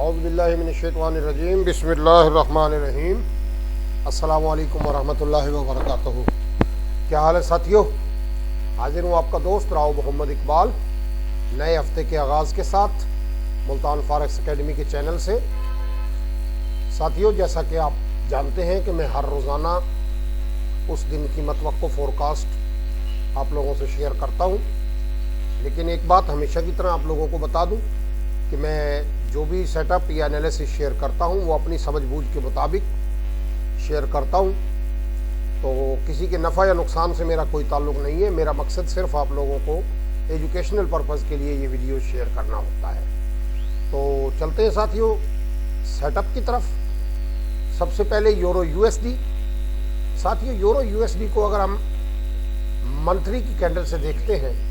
औज़ुबिल्लाहिमिनश्शैतानिर्रजीम बिस्मिल्लाहिर्रहमानिर्रहीम। अस्सलामु अलैकुम वरहमतुल्लाहि वबरकातुहू। क्या हाल है साथियों? हाजिर हूँ आपका दोस्त राव मोहम्मद इकबाल नए हफ्ते के आगाज़ के साथ मुल्तान फॉरेक्स एकेडमी के चैनल से। साथियों, जैसा कि आप जानते हैं कि मैं हर रोज़ाना उस दिन की मतवक्को फोरकास्ट आप लोगों से शेयर करता हूँ, लेकिन एक बात हमेशा की तरह आप लोगों को बता दूँ कि मैं जो भी सेटअप या एनालिसिस शेयर करता हूँ वो अपनी समझबूझ के मुताबिक शेयर करता हूँ। तो किसी के नफ़ा या नुकसान से मेरा कोई ताल्लुक़ नहीं है। मेरा मकसद सिर्फ आप लोगों को एजुकेशनल पर्पज़ के लिए ये वीडियो शेयर करना होता है। तो चलते हैं साथियों सेटअप की तरफ। सबसे पहले यूरो यूएसडी। साथियों, यूरो यूएसडी को अगर हम मंथली की कैंडल से देखते हैं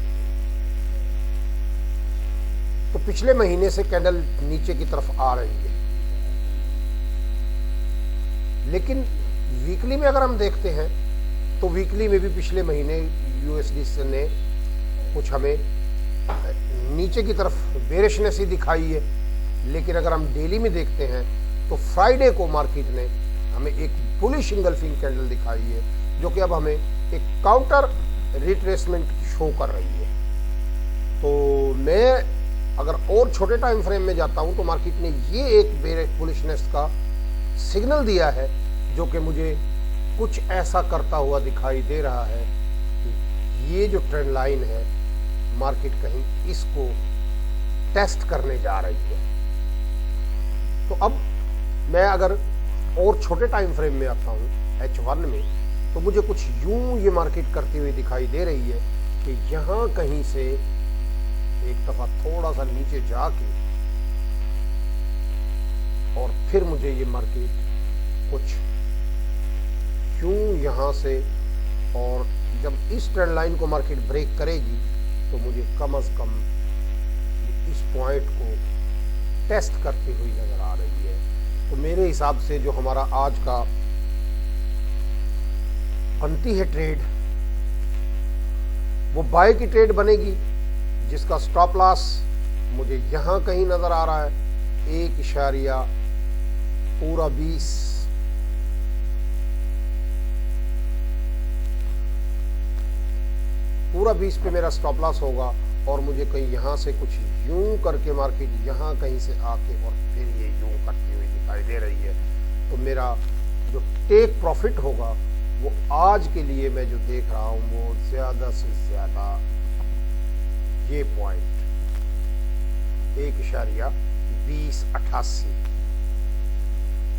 तो पिछले महीने से कैंडल नीचे की तरफ आ रही है, लेकिन वीकली में अगर हम देखते हैं तो वीकली में भी पिछले महीने यूएसडी ने कुछ हमें नीचे की तरफ बेरिशनेस ही दिखाई है। लेकिन अगर हम डेली में देखते हैं तो फ्राइडे को मार्केट ने हमें एक बुलिश इंगल्फिंग कैंडल दिखाई है, जो कि अब हमें एक काउंटर रिट्रेसमेंट शो कर रही है। तो मैं अगर और छोटे टाइम फ्रेम में जाता हूं तो मार्केट ने ये एक बुलिशनेस का सिग्नल दिया है, जो कि मुझे कुछ ऐसा करता हुआ दिखाई दे रहा है कि ये जो ट्रेंड लाइन है मार्केट कहीं इसको टेस्ट करने जा रही है। तो अब मैं अगर और छोटे टाइम फ्रेम में आता हूँ H1 में, तो मुझे कुछ यूं ये मार्केट करती हुई दिखाई दे रही है कि यहाँ कहीं से एक दफा थोड़ा सा नीचे जाके और फिर मुझे ये मार्केट कुछ यूं यहाँ से, और जब इस ट्रेंड लाइन को मार्केट ब्रेक करेगी तो मुझे कम से कम इस पॉइंट को टेस्ट करती हुई नजर आ रही है। तो मेरे हिसाब से जो हमारा आज का बनती है ट्रेड, वो बाय की ट्रेड बनेगी, जिसका स्टॉप लॉस मुझे यहां कहीं नजर आ रहा है 1.20 पूरा 20 पे मेरा स्टॉप लॉस होगा, और मुझे कहीं यहां से कुछ यूं करके मार्केट यहां कहीं से आके और फिर ये यूं करती हुई दिखाई दे रही है। तो मेरा जो टेक प्रॉफिट होगा वो आज के लिए मैं जो देख रहा हूं वो ज्यादा से ज्यादा ये पॉइंट 1.2088,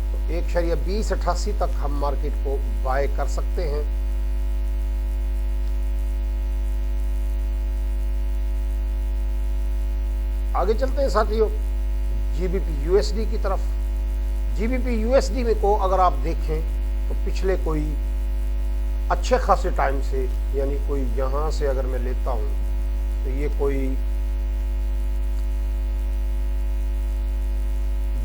तो 1.2088 तक हम मार्केट को बाय कर सकते हैं। आगे चलते हैं साथियों जीबीपी यूएसडी की तरफ। जीबीपी यूएसडी में को अगर आप देखें तो पिछले कोई अच्छे खासे टाइम से, यानी कोई यहां से अगर मैं लेता हूं तो ये कोई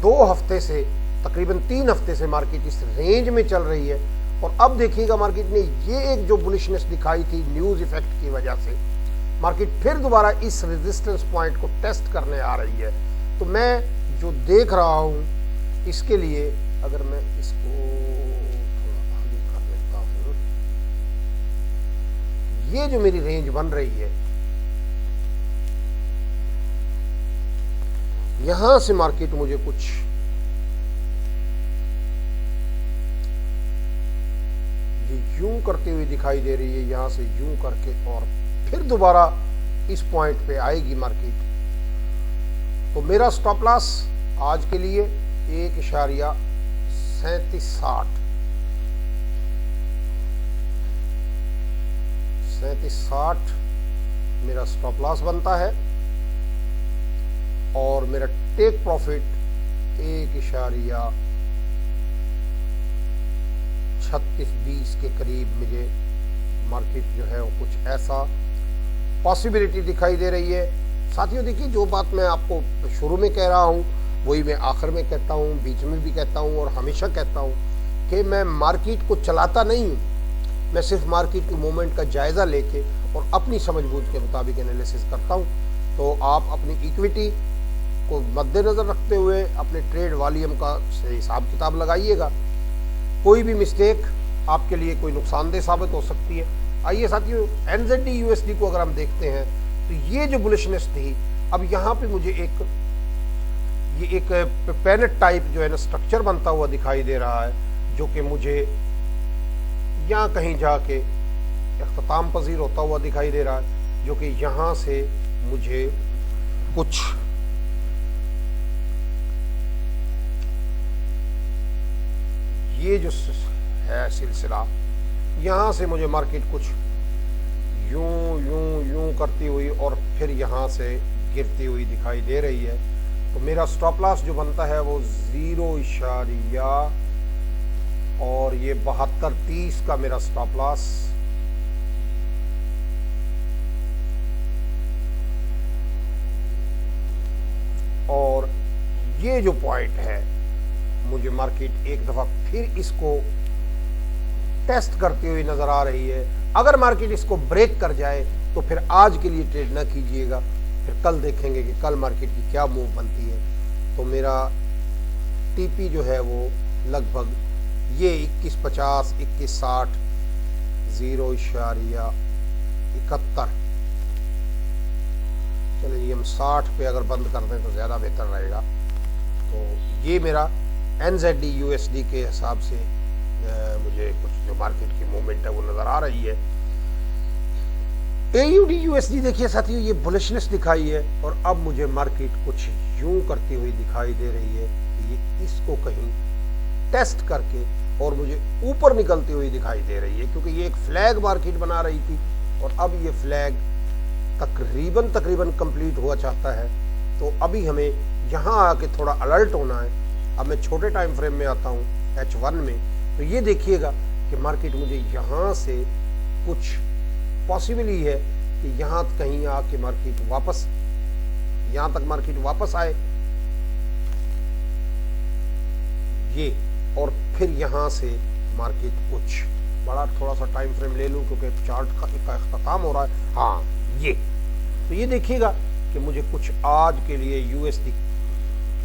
2 हफ्ते से तकरीबन 3 हफ्ते से मार्केट इस रेंज में चल रही है। और अब देखिएगा मार्केट ने ये एक जो बुलिशनेस दिखाई थी न्यूज इफेक्ट की वजह से, मार्केट फिर दोबारा इस रेजिस्टेंस पॉइंट को टेस्ट करने आ रही है। तो मैं जो देख रहा हूं इसके लिए अगर मैं इसको थोड़ा आगे कर लेता हूं, ये जो मेरी रेंज बन रही है यहां से मार्केट मुझे कुछ ये यूं करते हुए दिखाई दे रही है, यहां से यूं करके और फिर दोबारा इस पॉइंट पे आएगी मार्केट। तो मेरा स्टॉप लॉस आज के लिए 1.3760 मेरा स्टॉप लॉस बनता है, और मेरा टेक प्रॉफिट 1.3620 के करीब मुझे मार्केट जो है वो कुछ ऐसा पॉसिबिलिटी दिखाई दे रही है। साथियों देखिए, जो बात मैं आपको शुरू में कह रहा हूँ वही मैं आखिर में कहता हूँ, बीच में भी कहता हूँ और हमेशा कहता हूँ कि मैं मार्केट को चलाता नहीं हूँ। मैं सिर्फ मार्केट की मूवमेंट का जायज़ा लेके और अपनी समझबूझ के मुताबिक एनालिसिस करता हूँ। तो आप अपनी इक्विटी को मद्देनज़र रखते हुए अपने ट्रेड वॉल्यूम का से हिसाब किताब लगाइएगा। कोई भी मिस्टेक आपके लिए कोई नुकसानदेह साबित हो सकती है। आइए साथियों, NZD USD को अगर हम देखते हैं तो ये जो बुलिशनेस थी, अब यहाँ पे मुझे ये एक पैनेट टाइप जो है ना स्ट्रक्चर बनता हुआ दिखाई दे रहा है, जो कि मुझे यहाँ कहीं जाके इख्तिताम पजीर होता हुआ दिखाई दे रहा है, जो कि यहाँ से मुझे कुछ ये जो है सिलसिला, यहाँ से मुझे मार्केट कुछ यूं यूं यूं करती हुई और फिर यहाँ से गिरती हुई दिखाई दे रही है। तो मेरा स्टॉप लॉस जो बनता है वो 0 और ये 72.30 का मेरा स्टॉप लॉस। और ये जो पॉइंट है, मुझे मार्केट एक दफा फिर इसको टेस्ट करती हुई नजर आ रही है। अगर मार्केट इसको ब्रेक कर जाए तो फिर आज के लिए ट्रेड ना कीजिएगा, फिर कल देखेंगे कि कल मार्केट की क्या मूव बनती है। तो मेरा टीपी जो है वो लगभग ये 21.50, 21.60, 0.71। चलिए हम 60 पे अगर बंद कर दें तो ज़्यादा बेहतर रहेगा। तो ये मेरा NZD USD के हिसाब से मुझे कुछ जो मार्केट की मूवमेंट है वो नज़र आ रही है। AUD USD देखिए साथियों, ये बुलिशनेस दिखाई है और अब मुझे मार्केट कुछ यूं करती हुई दिखाई दे रही है कि ये इसको कहीं टेस्ट करके और मुझे ऊपर निकलती हुई दिखाई दे रही है, क्योंकि ये एक फ्लैग मार्केट बना रही थी और अब ये फ्लैग तकरीबन कंप्लीट हुआ चाहता है। तो अभी हमें यहाँ आके थोड़ा अलर्ट होना है। अब मैं छोटे टाइम फ्रेम में आता हूँ H1 में, तो ये देखिएगा कि मार्केट मुझे यहाँ से कुछ पॉसिबली है कि यहाँ कहीं आके मार्केट वापस, यहाँ तक मार्केट वापस आए ये, और फिर यहाँ से मार्केट कुछ बड़ा थोड़ा सा टाइम फ्रेम ले लूँ क्योंकि चार्ट का इख्तिताम हो रहा है। हाँ ये, तो ये देखिएगा कि मुझे कुछ आज के लिए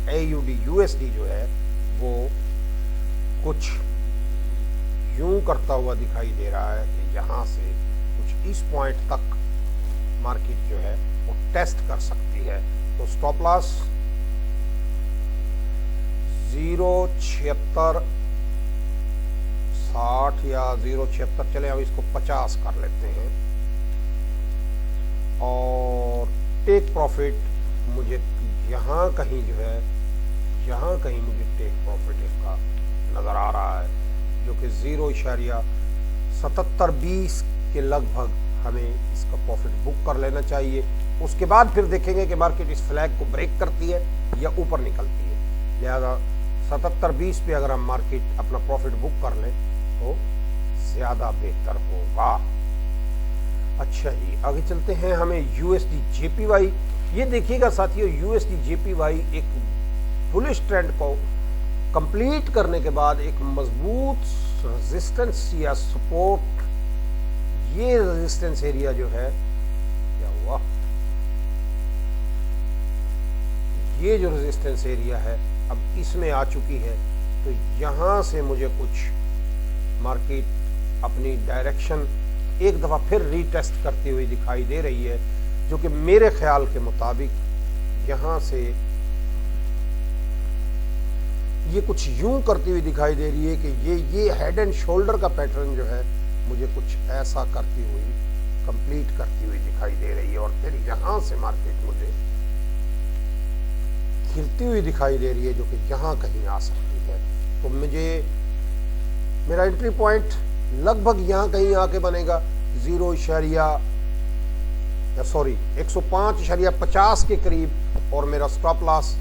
AUD USD जो है वो कुछ यूं करता हुआ दिखाई दे रहा है कि यहाँ से कुछ इस पॉइंट तक मार्केट जो है वो टेस्ट कर सकती है। तो स्टॉप लॉस 0.7660 या 0.76, चले अब इसको 50 कर लेते हैं। और टेक प्रॉफिट मुझे यहाँ कहीं जो है, यहाँ कहीं मुझे टेक प्रॉफिट इसका नज़र आ रहा है, जो कि 0.7720 के लगभग हमें इसका प्रॉफिट बुक कर लेना चाहिए। उसके बाद फिर देखेंगे कि मार्केट इस फ्लैग को ब्रेक करती है या ऊपर निकलती है। लिहाजा 7720 पे अगर हम मार्केट अपना प्रॉफिट बुक कर लें तो ज़्यादा बेहतर होगा। अच्छा जी, आगे चलते हैं। हमें USD JPY, ये देखिएगा साथियों, USD JPY एक बुलिश ट्रेंड को कंप्लीट करने के बाद एक मजबूत रेजिस्टेंस या सपोर्ट, ये रेजिस्टेंस एरिया जो है, क्या हुआ, ये जो रेजिस्टेंस एरिया है अब इसमें आ चुकी है। तो यहाँ से मुझे कुछ मार्केट अपनी डायरेक्शन एक दफ़ा फिर रीटेस्ट करती हुई दिखाई दे रही है, जो कि मेरे ख्याल के मुताबिक यहाँ से ये कुछ यूं करती हुई दिखाई दे रही है कि ये हेड एंड शोल्डर का पैटर्न जो है मुझे कुछ ऐसा करती हुई, कंप्लीट करती हुई दिखाई दे रही है। और फिर यहाँ से मार्केट मुझे गिरती हुई दिखाई दे रही है, जो कि यहाँ कहीं आ सकती है। तो मुझे मेरा एंट्री पॉइंट लगभग यहाँ कहीं आके बनेगा 105.50 के करीब, और मेरा स्टॉप लॉस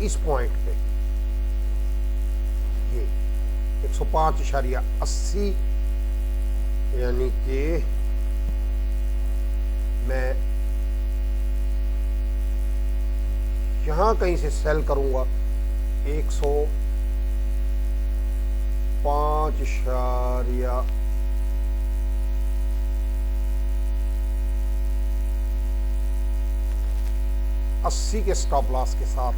इस पॉइंट पे ये 105.80, यानी कि मैं यहाँ कहीं से सेल करूंगा 105.80 105.80 180 के स्टॉप लॉस के साथ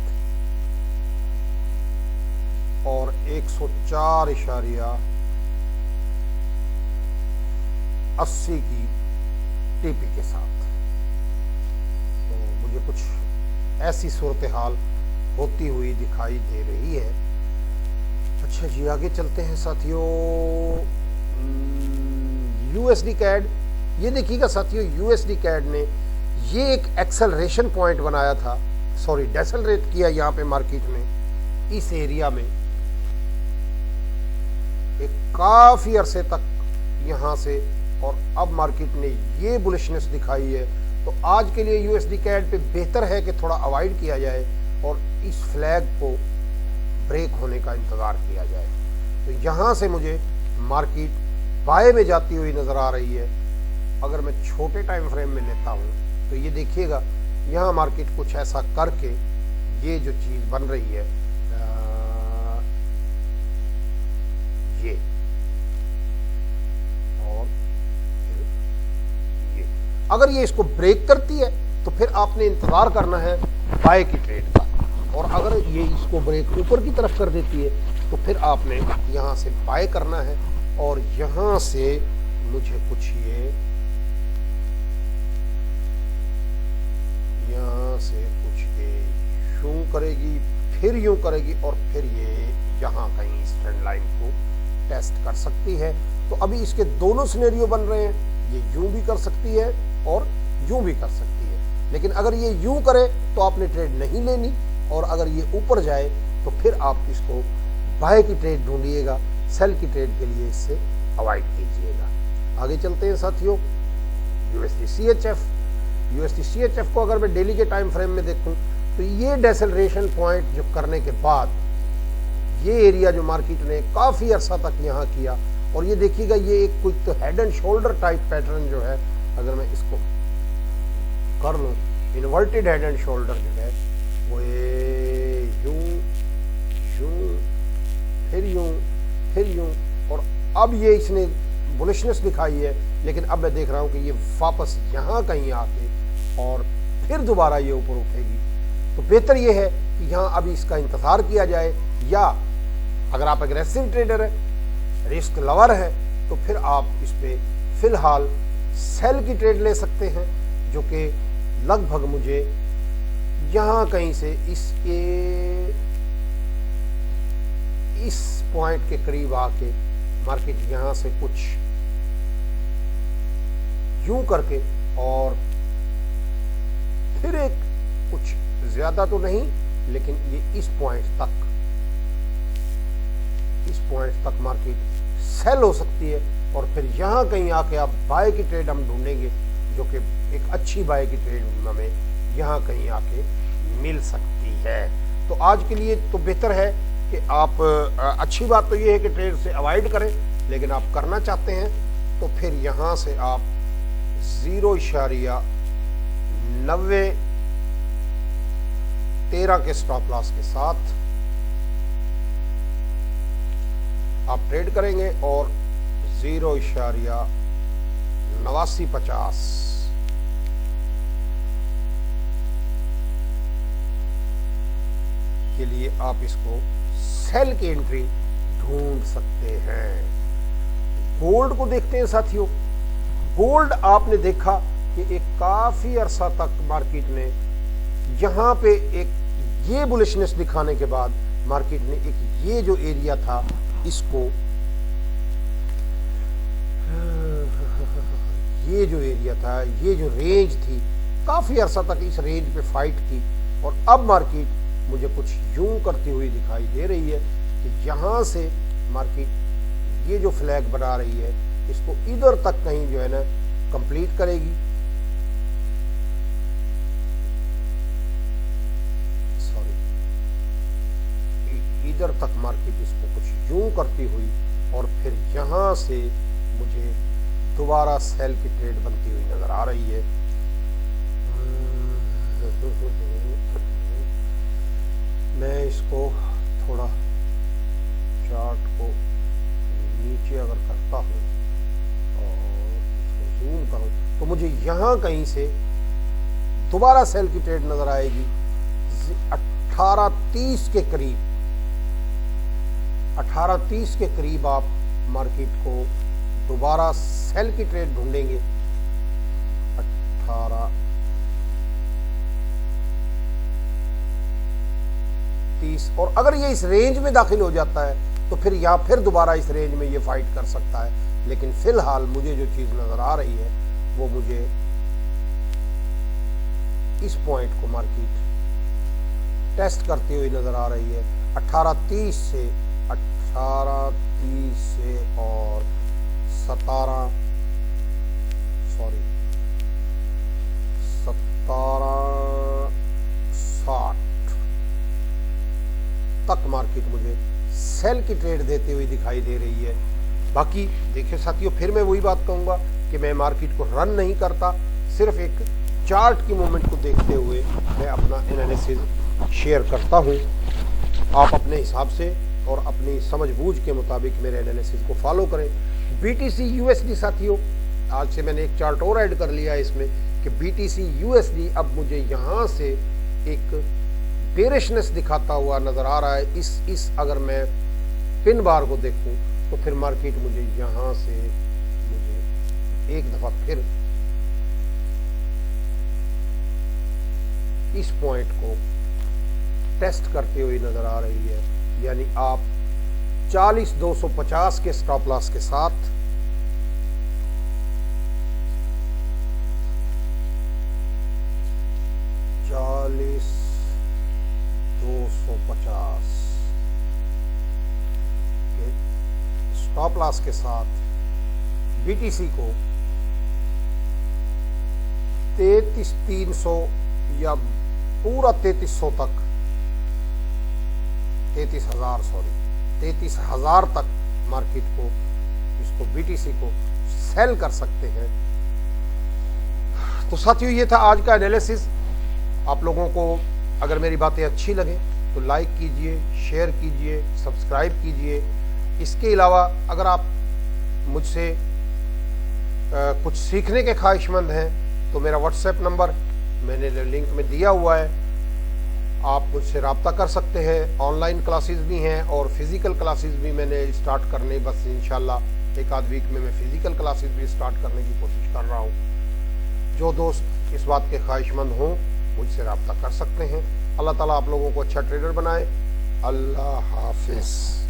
और 104.80 की टीपी के साथ। तो मुझे कुछ ऐसी सूरत हाल होती हुई दिखाई दे रही है। अच्छा जी, आगे चलते हैं साथियों। यूएसडी कैड, ये देखिएगा साथियों, यूएसडी कैड ने ये एक एक्सेलरेशन पॉइंट बनाया था, सॉरी डेसेलरेट किया यहाँ पे मार्केट ने इस एरिया में एक काफी अरसे तक यहाँ से, और अब मार्केट ने ये बुलिशनेस दिखाई है। तो आज के लिए यूएसडी कैड पे बेहतर है कि थोड़ा अवॉइड किया जाए और इस फ्लैग को ब्रेक होने का इंतजार किया जाए। तो यहाँ से मुझे मार्केट बाय में जाती हुई नजर आ रही है। अगर मैं छोटे टाइम फ्रेम में लेता हूँ तो ये देखिएगा, यहाँ मार्केट कुछ ऐसा करके ये जो चीज बन रही है, ये और फिर ये, अगर ये इसको ब्रेक करती है तो फिर आपने इंतजार करना है बाय की ट्रेड का, और अगर ये इसको ब्रेक ऊपर की तरफ कर देती है तो फिर आपने यहाँ से बाय करना है। और यहाँ से मुझे कुछ ये यहाँ से कुछ ये यूं करेगी, फिर यूं करेगी, और फिर ये यहाँ कहीं इस ट्रेंड लाइन को टेस्ट कर सकती है। तो अभी इसके दोनों सिनेरियो बन रहे हैं, ये यूं भी कर सकती है और यूं भी कर सकती है। लेकिन अगर ये यूं करे तो आपने ट्रेड नहीं लेनी, और अगर ये ऊपर जाए तो फिर आप इसको बाय की ट्रेड ढूंढिएगा, सेल की ट्रेड के लिए इससे अवॉइड कीजिएगा। आगे चलते हैं साथियों। यूएसडी सीएचएफ को अगर मैं डेली के टाइम फ्रेम में देखूं तो ये डेसेलरेशन पॉइंट जो करने के बाद ये एरिया जो मार्केट ने काफी अरसा तक यहाँ किया, और ये देखिएगा ये एक कुछ तो head and shoulder type pattern जो है, अगर मैं इसको कर लूं, इन्वर्टेड हेड एंड शोल्डर जो है वो यूं यूं फिर यूं, और अब ये इसने बुलिशनेस दिखाई है। लेकिन अब मैं देख रहा हूं कि ये वापस यहाँ कहीं आके और फिर दोबारा ये ऊपर उठेगी। तो बेहतर ये है कि यहाँ अभी इसका इंतजार किया जाए, या अगर आप एग्रेसिव ट्रेडर है, रिस्क लवर है, तो फिर आप इस पे फिलहाल सेल की ट्रेड ले सकते हैं, जो कि लगभग मुझे यहाँ कहीं से इस पॉइंट के करीब आके मार्केट यहाँ से कुछ यूं करके और फिर एक कुछ ज्यादा तो नहीं, लेकिन ये इस पॉइंट तक मार्केट सेल हो सकती है, और फिर यहाँ कहीं आके आप बाय की ट्रेड हम ढूंढेंगे, जो कि एक अच्छी बाय की ट्रेड हमें यहाँ कहीं आके मिल सकती है। तो आज के लिए तो बेहतर है कि आप, अच्छी बात तो ये है कि ट्रेड से अवॉइड करें, लेकिन आप करना चाहते हैं तो फिर यहाँ से आप 0.9013 के स्टॉप लॉस के साथ आप ट्रेड करेंगे, और 0.8950 के लिए आप इसको सेल की एंट्री ढूंढ सकते हैं। गोल्ड को देखते हैं साथियों। गोल्ड आपने देखा कि एक काफी अरसा तक मार्केट ने यहां पे एक ये बुलिशनेस दिखाने के बाद मार्केट ने एक ये जो एरिया था इसको, ये जो एरिया था, ये जो रेंज थी, काफी अरसा तक इस रेंज पे फाइट की, और अब मार्केट मुझे कुछ यूं करती हुई दिखाई दे रही है कि यहां से मार्केट ये जो फ्लैग बना रही है इसको इधर तक कहीं जो है ना कंप्लीट करेगी। सॉरी, इधर तक मार्केट इसको कुछ यूं करती हुई, और फिर यहां से मुझे दोबारा सेल की ट्रेड बनती हुई नजर आ रही है। मैं इसको थोड़ा चार्ट को नीचे अगर करता हूं और इसको जूम करूं तो मुझे यहां कहीं से दोबारा सेल की ट्रेड नजर आएगी 18:30 के करीब। 18:30 के करीब आप मार्केट को दोबारा सेल की ट्रेड ढूंढेंगे। 18:30, और अगर ये इस रेंज में दाखिल हो जाता है तो फिर यहाँ फिर दोबारा इस रेंज में ये फाइट कर सकता है। लेकिन फिलहाल मुझे जो चीज नजर आ रही है वो मुझे इस पॉइंट को मार्केट टेस्ट करते हुए नजर आ रही है। 18:30 से और 1760 तक मार्केट मुझे सेल की ट्रेड देते हुए दिखाई दे रही है। बाकी देखिए साथियों, फिर मैं वही बात कहूंगा कि मैं मार्केट को रन नहीं करता, सिर्फ एक चार्ट की मूवमेंट को देखते हुए मैं अपना एनालिसिस शेयर करता हूं। आप अपने हिसाब से और अपनी समझबूझ के मुताबिक मेरे एनालिसिस को फॉलो करें। BTC USD साथियों, आज से मैंने एक चार्ट और ऐड कर लिया है इसमें कि BTC USD अब मुझे यहाँ से एक बेरिशनेस दिखाता हुआ नजर आ रहा है। इस अगर मैं पिन बार को देखूं तो फिर मार्केट मुझे यहाँ से एक दफा फिर इस पॉइंट को टेस्ट करते हुए नजर आ रही है। यानी आप 40,250 के स्टॉप लॉस के साथ 40,250 के स्टॉप लॉस के साथ BTC को 33,300 या पूरा 3300 तक 33,000 तक मार्केट को इसको BTC को सेल कर सकते हैं। तो साथियों, ये था आज का एनालिसिस। आप लोगों को अगर मेरी बातें अच्छी लगें तो लाइक कीजिए, शेयर कीजिए, सब्सक्राइब कीजिए। इसके अलावा अगर आप मुझसे कुछ सीखने के ख्वाहिशमंद हैं तो मेरा व्हाट्सएप नंबर मैंने लिंक में दिया हुआ है, आप मुझसे रब्ता कर सकते हैं। ऑनलाइन क्लासेस भी हैं और फिज़िकल क्लासेस भी मैंने स्टार्ट करने, बस इंशाल्लाह एक आध वीक में मैं फ़िज़िकल क्लासेस भी स्टार्ट करने की कोशिश कर रहा हूँ। जो दोस्त इस बात के ख्वाहिशमंद हों मुझसे रब्ता कर सकते हैं। अल्लाह ताला आप लोगों को अच्छा ट्रेडर बनाए। अल्लाह हाफिज़।